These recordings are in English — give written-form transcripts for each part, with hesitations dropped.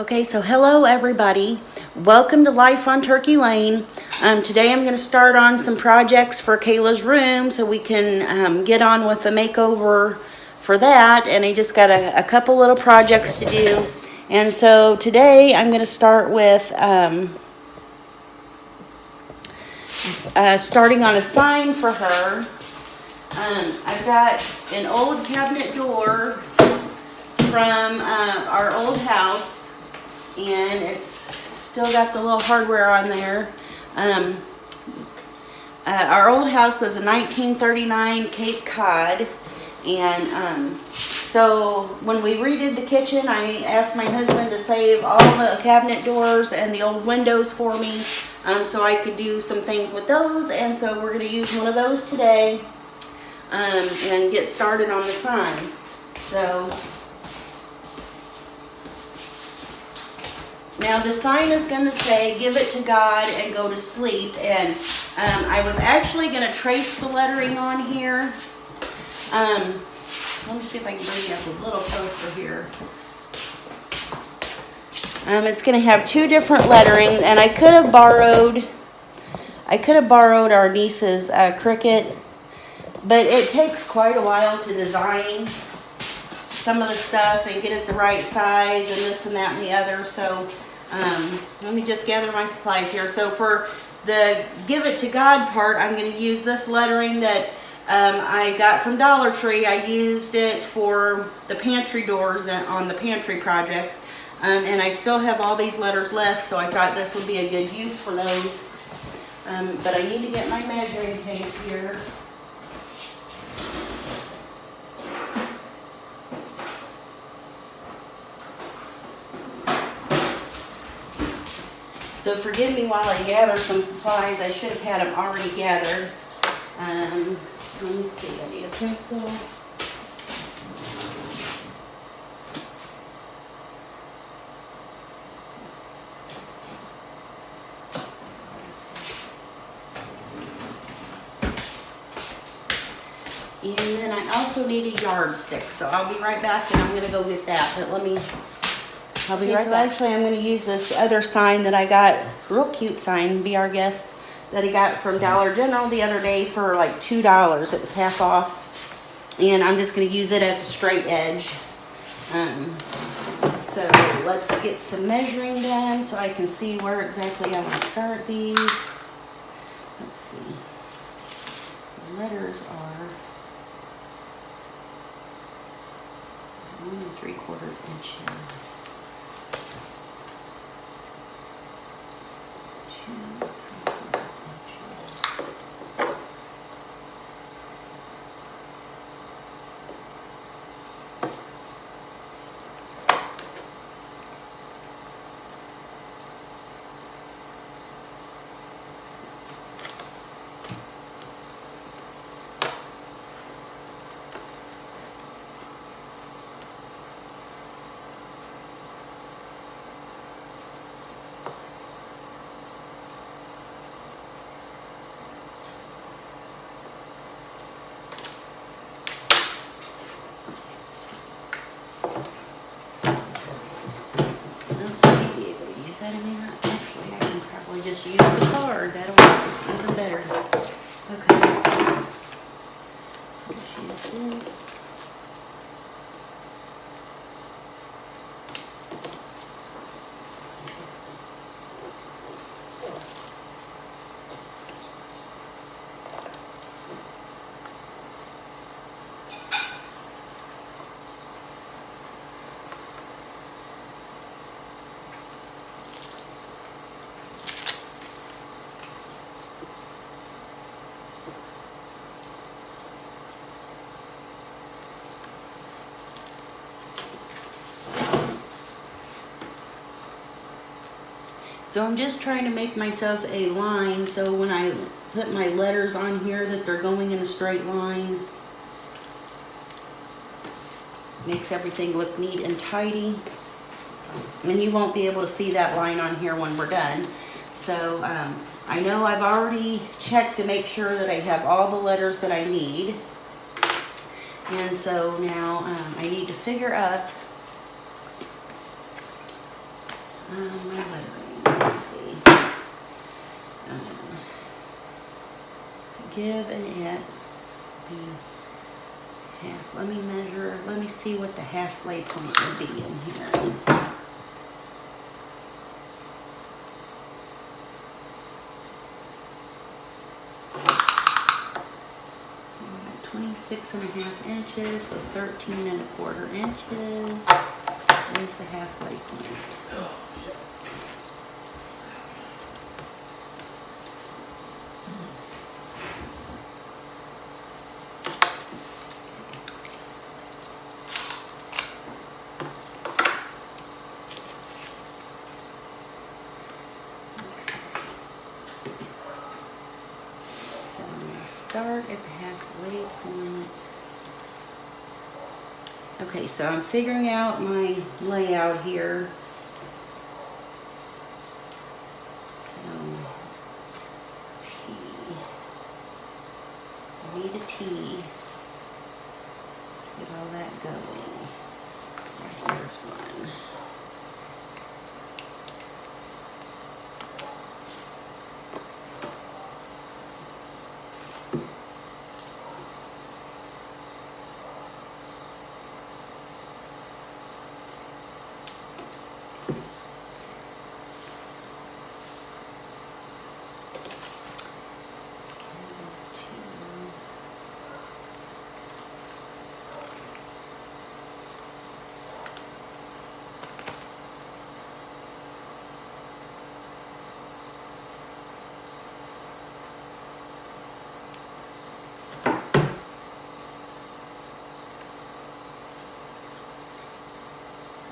Okay, so hello everybody. Welcome to Life on Turkey Lane. Today I'm going to start on some projects for Kayla's room so we can get on with the makeover for that. And I just got a couple little projects to do. And so today I'm going to start with starting on a sign for her. I've got an old cabinet door from our old house. And it's still got the little hardware on there. Our old house was a 1939 Cape Cod, and so when we redid the kitchen, I asked my husband to save all the cabinet doors and the old windows for me, so I could do some things with those. And so we're going to use one of those today and get started on the sign. So now the sign is going to say, give it to God and go to sleep. And I was actually going to trace the lettering on here. Let me see if I can bring you up a little closer here. It's going to have two different lettering, and I could have borrowed our niece's Cricut, but it takes quite a while to design some of the stuff and get it the right size and this and that and the other. So let me just gather my supplies here. So for the give it to God part, I'm going to use this lettering that I got from Dollar Tree. I used it for the pantry doors on the pantry project, and I still have all these letters left, so I thought this would be a good use for those. But I need to get my measuring tape here. So forgive me while I gather some supplies. I should have had them already gathered. Let me see, I need a pencil. And then I also need a yardstick. So I'll be right back and I'm going to go get that. But I'll be right back. Actually, I'm going to use this other sign that I got, real cute sign, Be Our Guest, that I got from Dollar General the other day for like $2. It was half off. And I'm just going to use it as a straight edge. So let's get some measuring done so I can see where exactly I want to start these. Let's see. The letters are 1 3/4 inches. 2 3/4 inches. That I may not actually, I can probably just use the card. That'll work even better. Okay, so let's use this. So I'm just trying to make myself a line so when I put my letters on here that they're going in a straight line. Makes everything look neat and tidy. And you won't be able to see that line on here when we're done. So I know I've already checked to make sure that I have all the letters that I need. And so now I need to figure out My lettering, let's see. Give and it be half. Let me measure, let me see what the halfway point would be in here. 26.5 inches, so 13.25 inches is the halfway point. So I'm going to start at the halfway point. Okay, so I'm figuring out my layout here. So, T. I need a T. Get all that going. Right, here's one.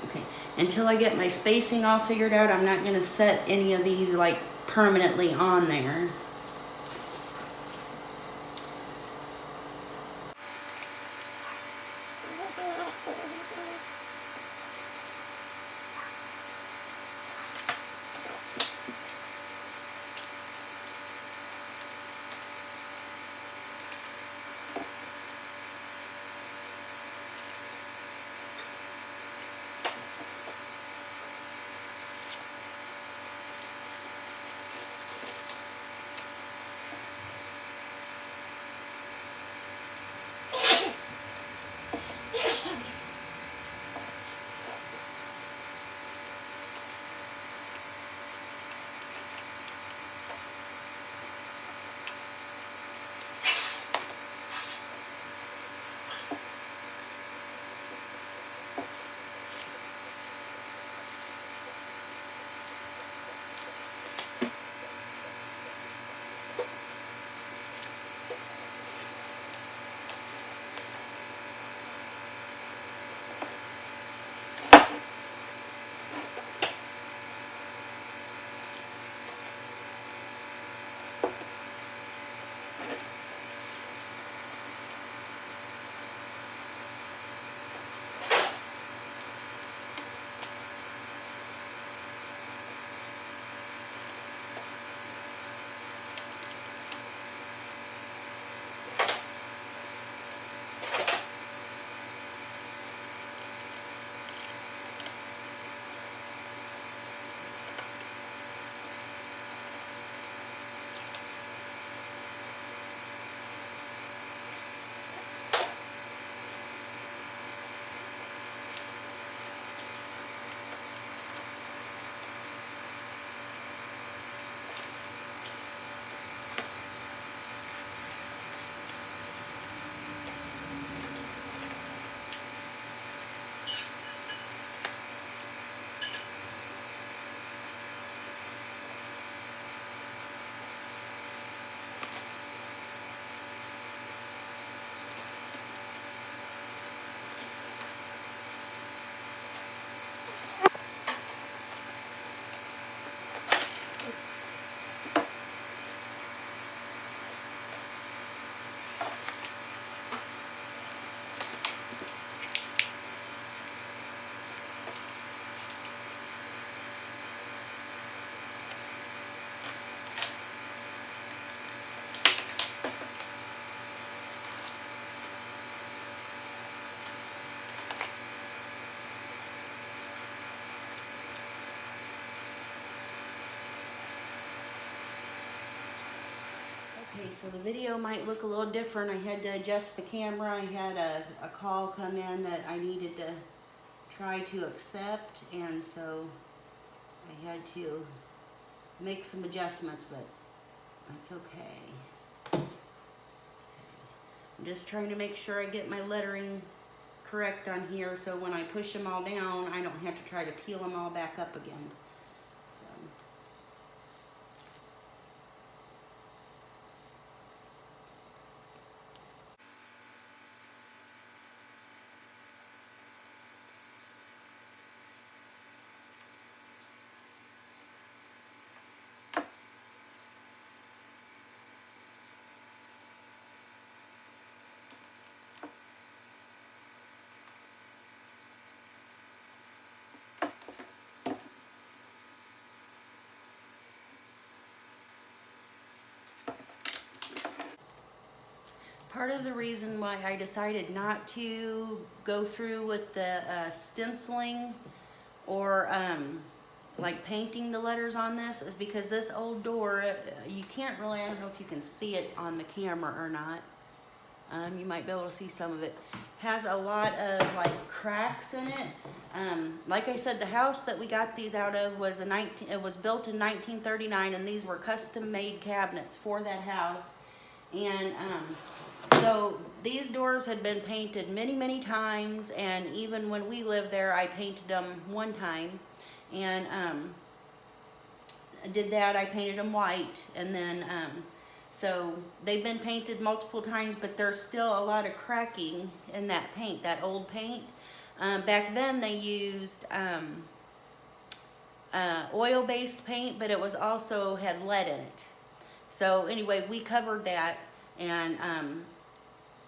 Okay, until I get my spacing all figured out, I'm not going to set any of these like permanently on there. Okay, so the video might look a little different. I had to adjust the camera. I had a call come in that I needed to try to accept, and so I had to make some adjustments, but that's okay. I'm just trying to make sure I get my lettering correct on here, so when I push them all down, I don't have to try to peel them all back up again. Part of the reason why I decided not to go through with the stenciling or like painting the letters on this is because this old door, you can't really, I don't know if you can see it on the camera or not. You might be able to see some of it. Has a lot of like cracks in it. Like I said, the house that we got these out of was it was built in 1939, and these were custom made cabinets for that house. And so these doors had been painted many, many times, and even when we lived there, I painted them one time. And I did that, I painted them white, and then so they've been painted multiple times, but there's still a lot of cracking in that paint, that old paint. Back then they used oil-based paint, but it was also had lead in it. So anyway, we covered that, and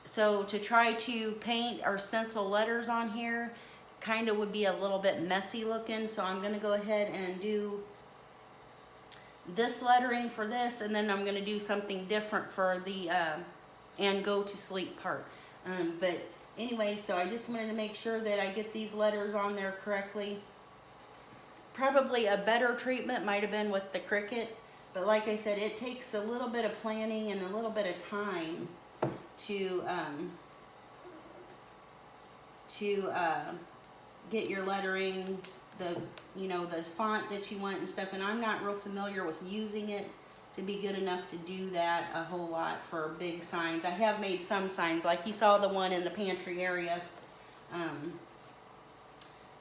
so to try to paint or stencil letters on here kind of would be a little bit messy looking, so I'm going to go ahead and do this lettering for this, and then I'm going to do something different for the and go to sleep part. But anyway, so I just wanted to make sure that I get these letters on there correctly. Probably a better treatment might have been with the Cricut, but like I said, it takes a little bit of planning and a little bit of time to get your lettering, the font that you want and stuff. And I'm not real familiar with using it to be good enough to do that a whole lot for big signs. I have made some signs, like you saw the one in the pantry area,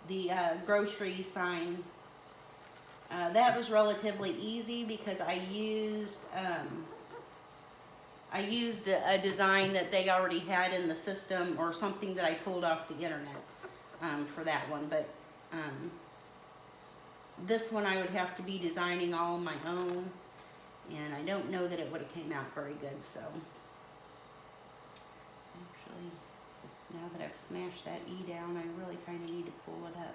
the grocery sign. That was relatively easy because I used a design that they already had in the system, or something that I pulled off the internet for that one. But this one I would have to be designing all on my own, and I don't know that it would have came out very good. So actually, now that I've smashed that E down, I really kind of need to pull it up.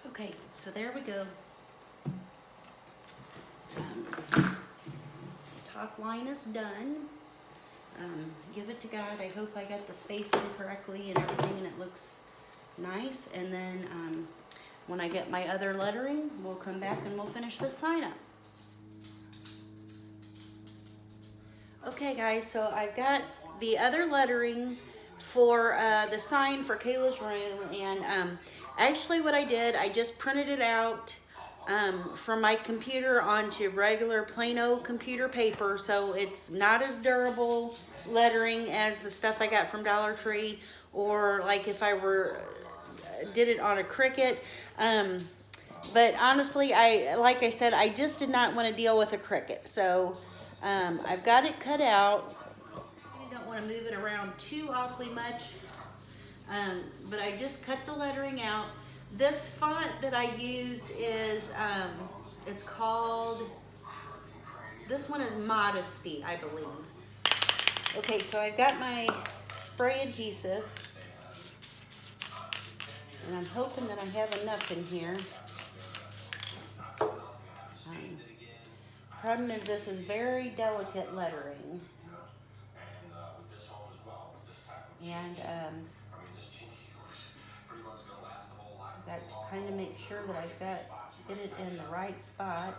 Okay, so there we go. Top line is done. Give it to God. I hope I got the spacing correctly and everything, and it looks nice. And then when I get my other lettering, we'll come back and we'll finish this sign up. Okay guys, so I've got the other lettering for the sign for Kayla's room, and actually what I did, I just printed it out from my computer onto regular plain old computer paper, so it's not as durable lettering as the stuff I got from Dollar Tree, or like if I were did it on a Cricut. But honestly, like I said, I just did not want to deal with a Cricut, so I've got it cut out. I don't want to move it around too awfully much, but I just cut the lettering out. This font that I used is, it's called, this one is Modesty, I believe. Okay, so I've got my spray adhesive, and I'm hoping that I have enough in here. Problem is, this is very delicate lettering, and got to kind of make sure that I've get it in the right spot.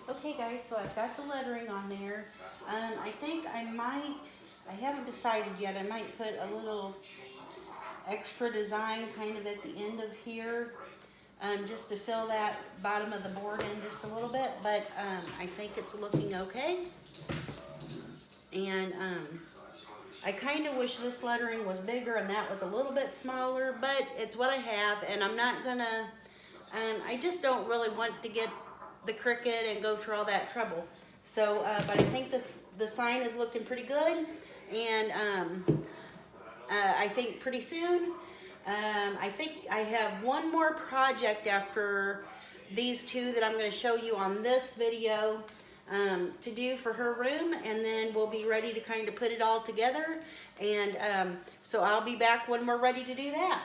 Okay guys, so I've got the lettering on there. I think I haven't decided yet, I might put a little extra design kind of at the end of here, just to fill that bottom of the board in just a little bit, but I think it's looking okay. And I kind of wish this lettering was bigger and that was a little bit smaller, but it's what I have, and I'm not gonna, I just don't really want to get the Cricut and go through all that trouble. So, but I think the sign is looking pretty good, and I think pretty soon, I think I have one more project after these two that I'm going to show you on this video to do for her room, and then we'll be ready to kind of put it all together, and so I'll be back when we're ready to do that.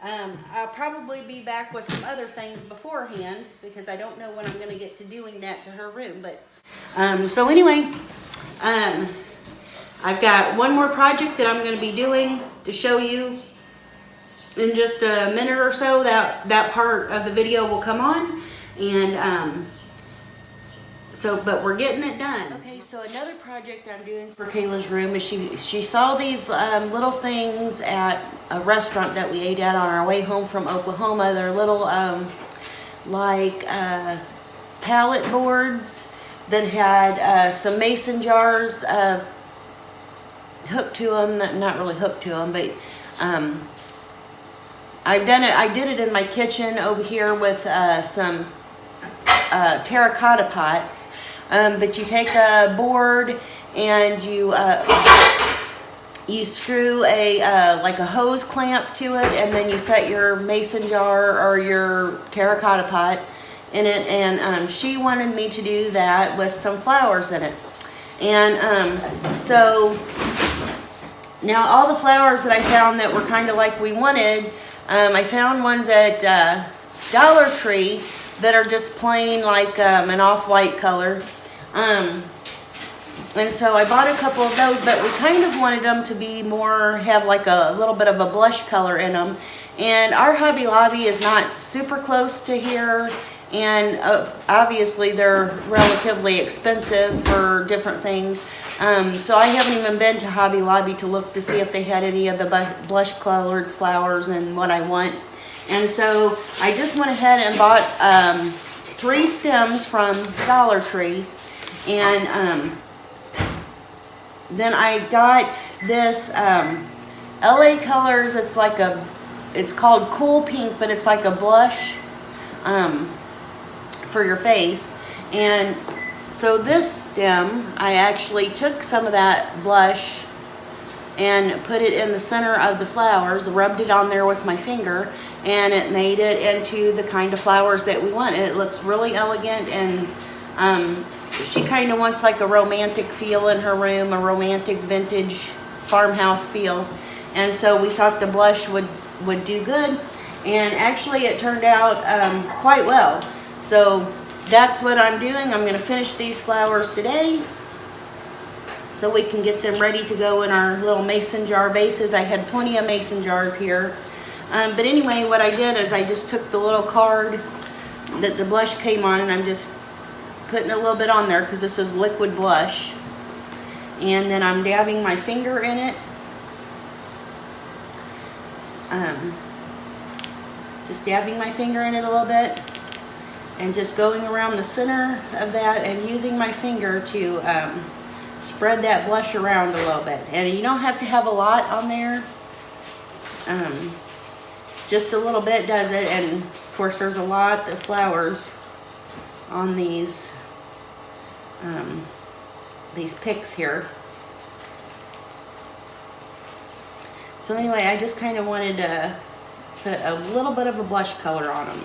I'll probably be back with some other things beforehand, because I don't know when I'm going to get to doing that to her room. But so anyway, I've got one more project that I'm going to be doing to show you in just a minute or so. That part of the video will come on, and but we're getting it done. Okay, so another project I'm doing for Kayla's room is she saw these little things at a restaurant that we ate at on our way home from Oklahoma. They're little like pallet boards that had some mason jars hooked to them. Not really hooked to them, but I did it in my kitchen over here with some terracotta pots. But you take a board and you screw a like a hose clamp to it, and then you set your mason jar or your terracotta pot in it. And she wanted me to do that with some flowers in it. And so now all the flowers that I found that were kind of like we wanted, I found ones at Dollar Tree that are just plain like an off-white color. And so I bought a couple of those, but we kind of wanted them to be more, have like a little bit of a blush color in them. And our Hobby Lobby is not super close to here, and obviously they're relatively expensive for different things. So I haven't even been to Hobby Lobby to look to see if they had any of the blush colored flowers and what I want. And so I just went ahead and bought 3 stems from Dollar Tree. And then I got this LA Colors. It's called Cool Pink, but it's like a blush for your face. And so this stem, I actually took some of that blush and put it in the center of the flowers, rubbed it on there with my finger, and it made it into the kind of flowers that we want. It looks really elegant, and she kind of wants like a romantic feel in her room, a romantic vintage farmhouse feel. And so we thought the blush would do good, and actually it turned out quite well. So that's what I'm doing. I'm going to finish these flowers today so we can get them ready to go in our little mason jar vases. I had plenty of mason jars here. But anyway, what I did is I just took the little card that the blush came on, and I'm just putting a little bit on there because this is liquid blush. And then I'm dabbing my finger in it. Just dabbing my finger in it a little bit, and just going around the center of that and using my finger to spread that blush around a little bit. And you don't have to have a lot on there. Just a little bit does it. And of course there's a lot of flowers on these picks here. So anyway, I just kind of wanted to put a little bit of a blush color on them.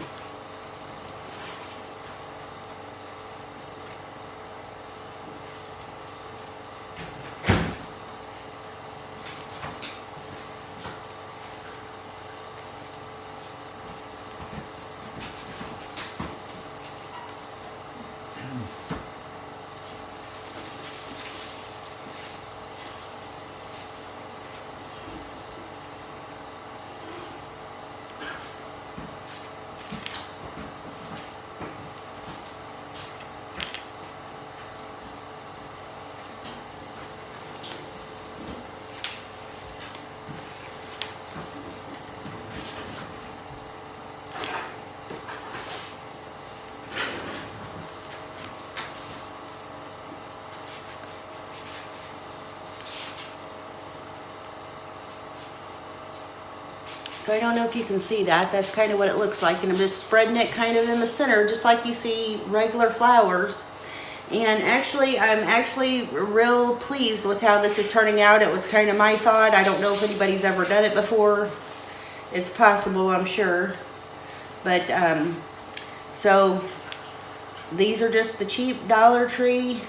So I don't know if you can see that. That's kind of what it looks like. And I'm just spreading it kind of in the center, just like you see regular flowers. And actually, I'm actually real pleased with how this is turning out. It was kind of my thought. I don't know if anybody's ever done it before. It's possible, I'm sure. But, so these are just the cheap Dollar Tree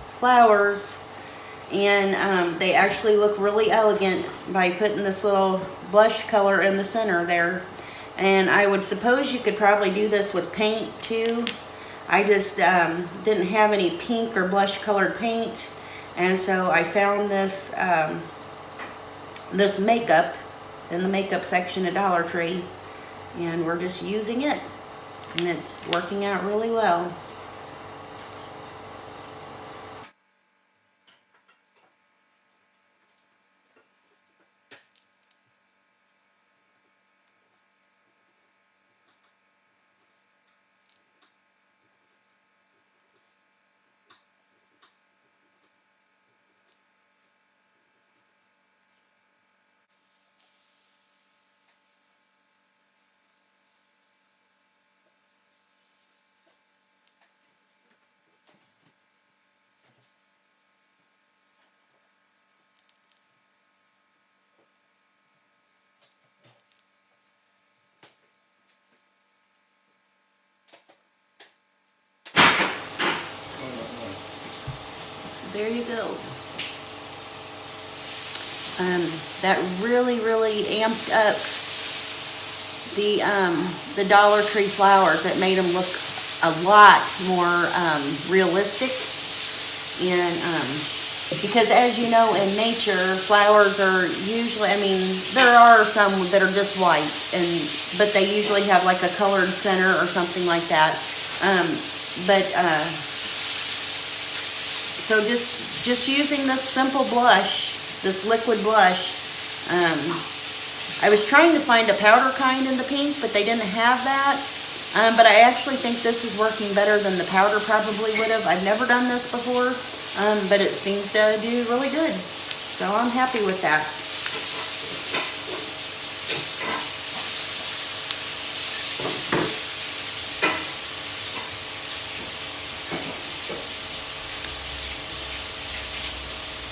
flowers. And they actually look really elegant by putting this little blush color in the center there. And I would suppose you could probably do this with paint too. I just didn't have any pink or blush colored paint, and so I found this this makeup in the makeup section at Dollar Tree, and we're just using it, and it's working out really well. there you go. That really amped up the Dollar Tree flowers. It made them look a lot more realistic. And because as you know, in nature, flowers are usually, I mean, there are some that are just white, but they usually have like a colored center or something like that. So just using this simple blush, this liquid blush, I was trying to find a powder kind in the pink, but they didn't have that. But I actually think this is working better than the powder probably would have. I've never done this before, but it seems to do really good. So I'm happy with that.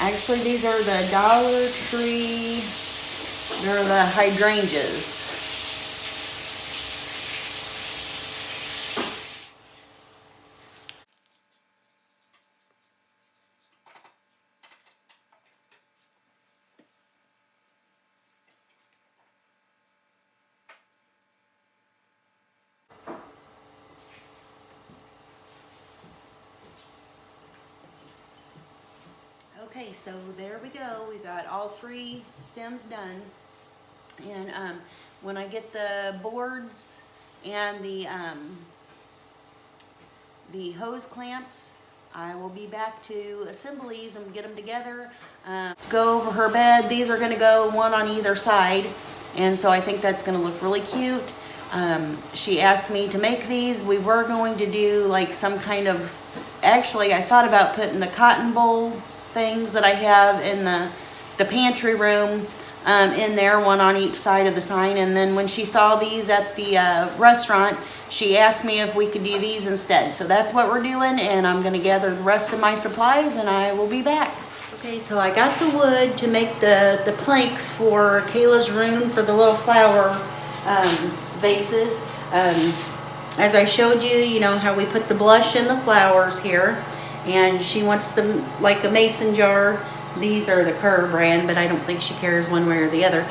Actually, these are the Dollar Tree, they're the hydrangeas. Okay, so there we go. We got all 3 stems done. And when I get the boards and the hose clamps, I will be back to assemble these and get them together. To go over her bed, these are going to go one on either side. And so I think that's going to look really cute. She asked me to make these. We were going to do like some kind of, actually I thought about putting the cotton bowl things that I have in the pantry room in there, one on each side of the sign. And then when she saw these at the restaurant, she asked me if we could do these instead. So that's what we're doing, and I'm going to gather the rest of my supplies and I will be back. Okay, so I got the wood to make the planks for Kayla's room for the little flower vases. As I showed you, you know how we put the blush in the flowers here. And she wants them like a mason jar. These are the Kerr brand, but I don't think she cares one way or the other.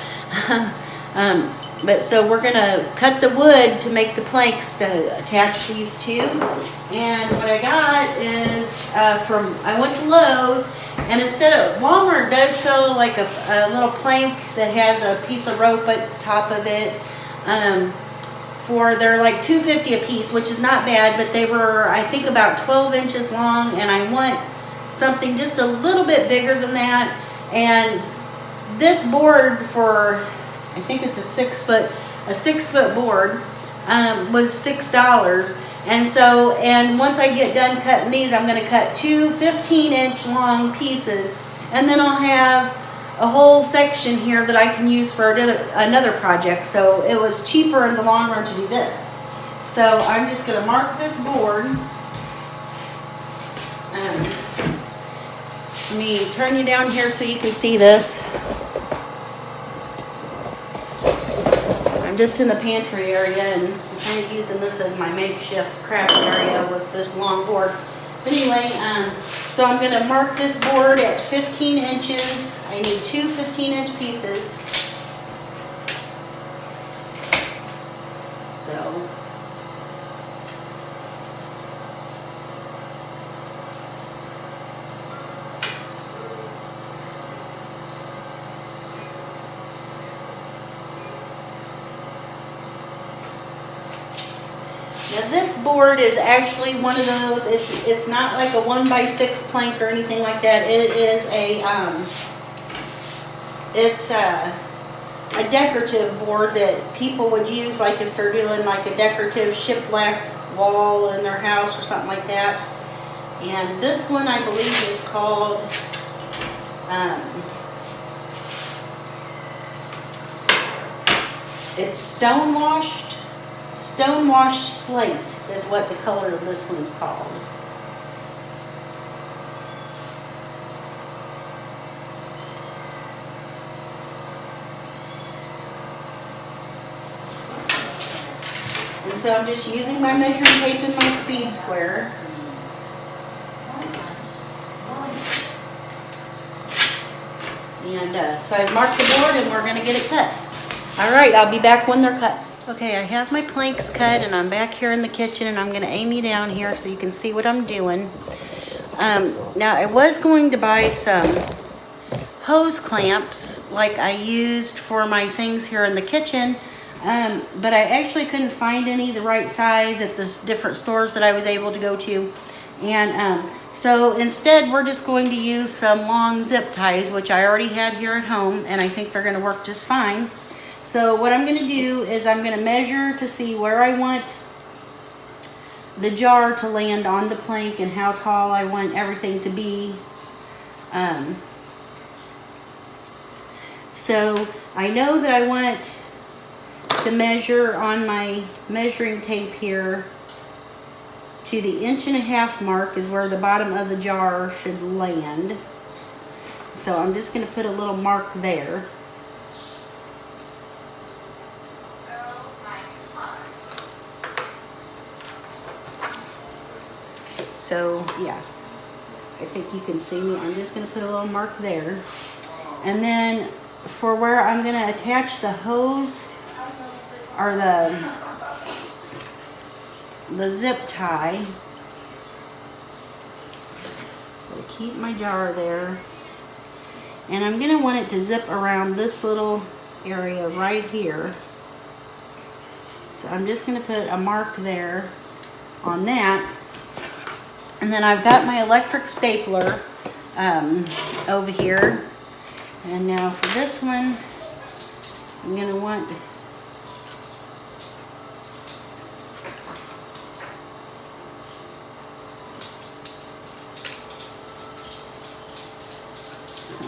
But so we're gonna cut the wood to make the planks to attach these to. And what I got is I went to Lowe's, and instead of, Walmart does sell like a little plank that has a piece of rope at the top of it. They're like $2.50 a piece, which is not bad, but they were, I think, about 12 inches long, and I want something just a little bit bigger than that. And this board for, I think it's a 6 foot board, was $6. And once I get done cutting these, I'm going to cut 2 15-inch long pieces, and then I'll have a whole section here that I can use for another project. So it was cheaper in the long run to do this. So I'm just going to mark this board. Let me turn you down here so you can see this. I'm just in the pantry area, and I'm kind of using this as my makeshift craft area with this long board. But anyway, so I'm going to mark this board at 15 inches. I need 2 15-inch pieces. So now this board is actually one of those, it's not like a 1x6 plank or anything like that. It is it's a decorative board that people would use, like if they're doing like a decorative shiplap wall in their house or something like that. And this one, I believe, is called it's stonewashed slate is what the color of this one's called. And so I'm just using my measuring tape and my speed square. And so I've marked the board and we're gonna get it cut. All right, I'll be back when they're cut. Okay, I have my planks cut and I'm back here in the kitchen and I'm gonna aim you down here so you can see what I'm doing. Now I was going to buy some hose clamps like I used for my things here in the kitchen, but I actually couldn't find any the right size at the different stores that I was able to go to. And so instead we're just going to use some long zip ties, which I already had here at home, and I think they're gonna work just fine. So what I'm gonna do is I'm gonna measure to see where I want the jar to land on the plank and how tall I want everything to be. So I know that I want to measure on my measuring tape here to the 1.5 inch mark is where the bottom of the jar should land. So I'm just going to put a little mark there. So yeah, I think you can see me. I'm just going to put a little mark there. And then for where I'm going to attach the hose or the zip tie, I'll keep my jar there. And I'm going to want it to zip around this little area right here. So I'm just going to put a mark there on that. And then I've got my electric stapler over here. And now for this one, I'm going to want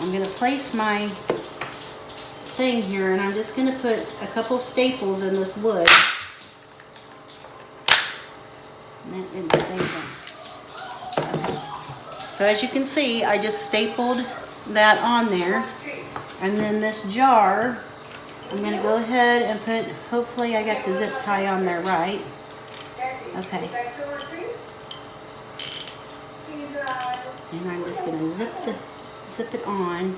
I'm going to place my thing here, and I'm just going to put a couple staples in this wood. And that didn't staple. So as you can see, I just stapled that on there. And then this jar, I'm going to go ahead and put, hopefully I got the zip tie on there right. Okay. And I'm just going to zip it on.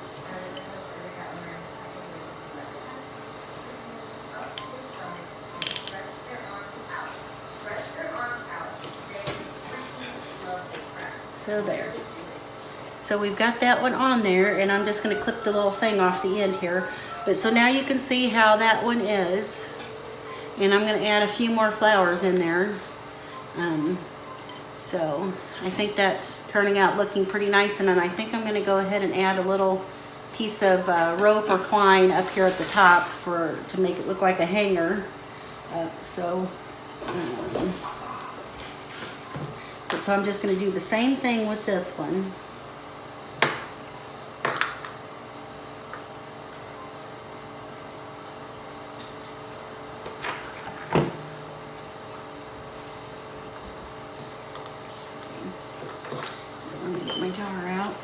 So there. So we've got that one on there, and I'm just going to clip the little thing off the end here. But so now you can see how that one is. And I'm going to add a few more flowers in there. So I think that's turning out looking pretty nice. And then I think I'm going to go ahead and add a little piece of rope or twine up here at the top to make it look like a hanger. So I'm just going to do the same thing with this one. Let me get my jar out.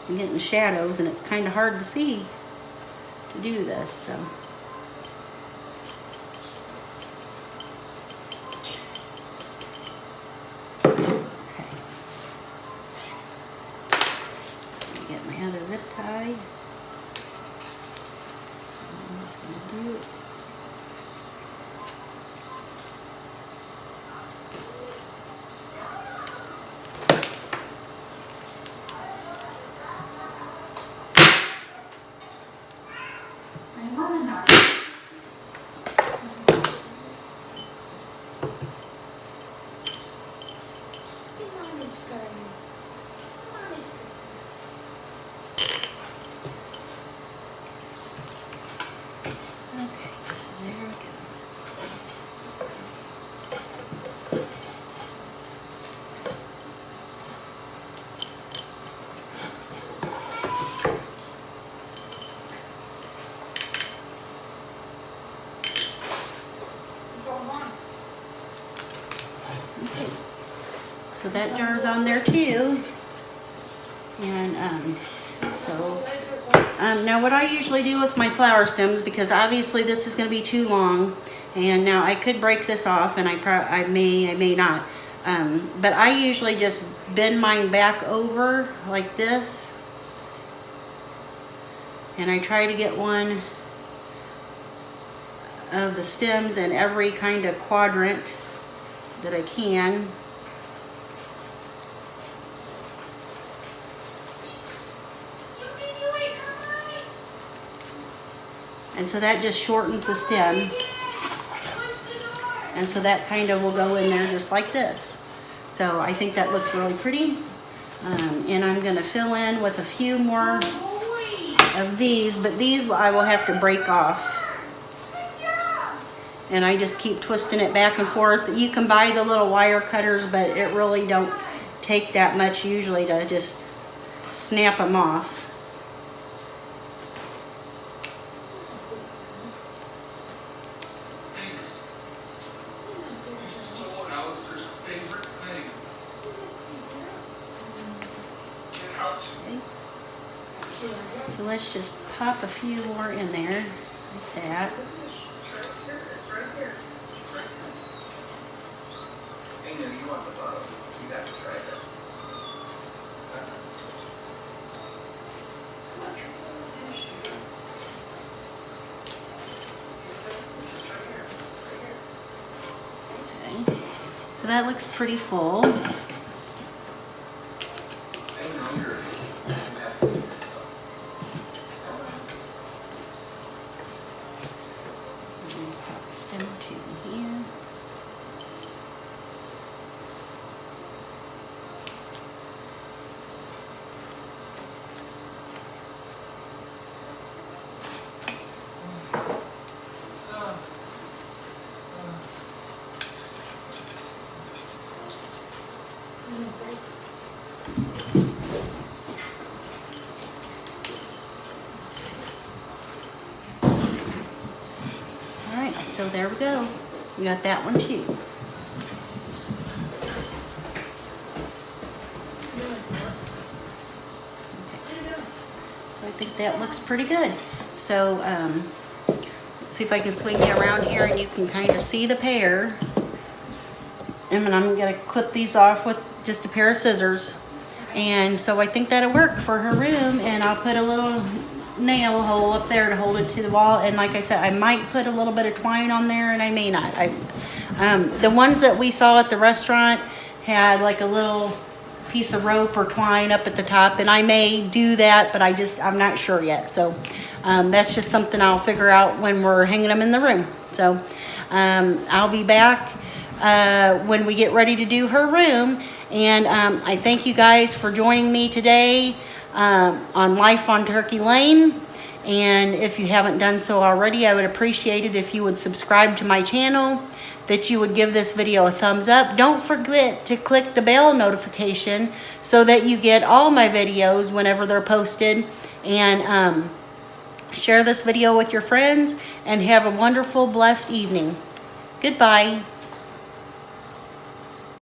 I'm getting shadows and it's kind of hard to see to do this, so. Okay. Get my other zip tie. I'm just going to do it. So that jar's on there too. And now what I usually do with my flower stems, because obviously this is going to be too long, and now I could break this off, and I may not, but I usually just bend mine back over like this, and I try to get one of the stems in every kind of quadrant that I can. And so that just shortens the stem. And so that kind of will go in there just like this. So I think that looks really pretty. And I'm going to fill in with a few more of these, but these I will have to break off. And I just keep twisting it back and forth. You can buy the little wire cutters, but it really don't take that much usually to just snap them off. So let's just pop a few more in there, like that. Okay. So that looks pretty full. Alright, so there we go. We got that one too. So I think that looks pretty good. So let's see if I can swing you around here and you can kind of see the pear. And I'm going to clip these off with just a pair of scissors. And so I think that'll work for her room, and I'll put a little nail hole up there to hold it to the wall. And like I said, I might put a little bit of twine on there, and I may not. The ones that we saw at the restaurant had like a little piece of rope or twine up at the top, and I may do that, but I'm not sure yet. So that's just something I'll figure out when we're hanging them in the room. So I'll be back when we get ready to do her room. And I thank you guys for joining me today on Life on Turkey Lane. And if you haven't done so already, I would appreciate it if you would subscribe to my channel, that you would give this video a thumbs up. Don't forget to click the bell notification so that you get all my videos whenever they're posted. And share this video with your friends, and have a wonderful, blessed evening. Goodbye.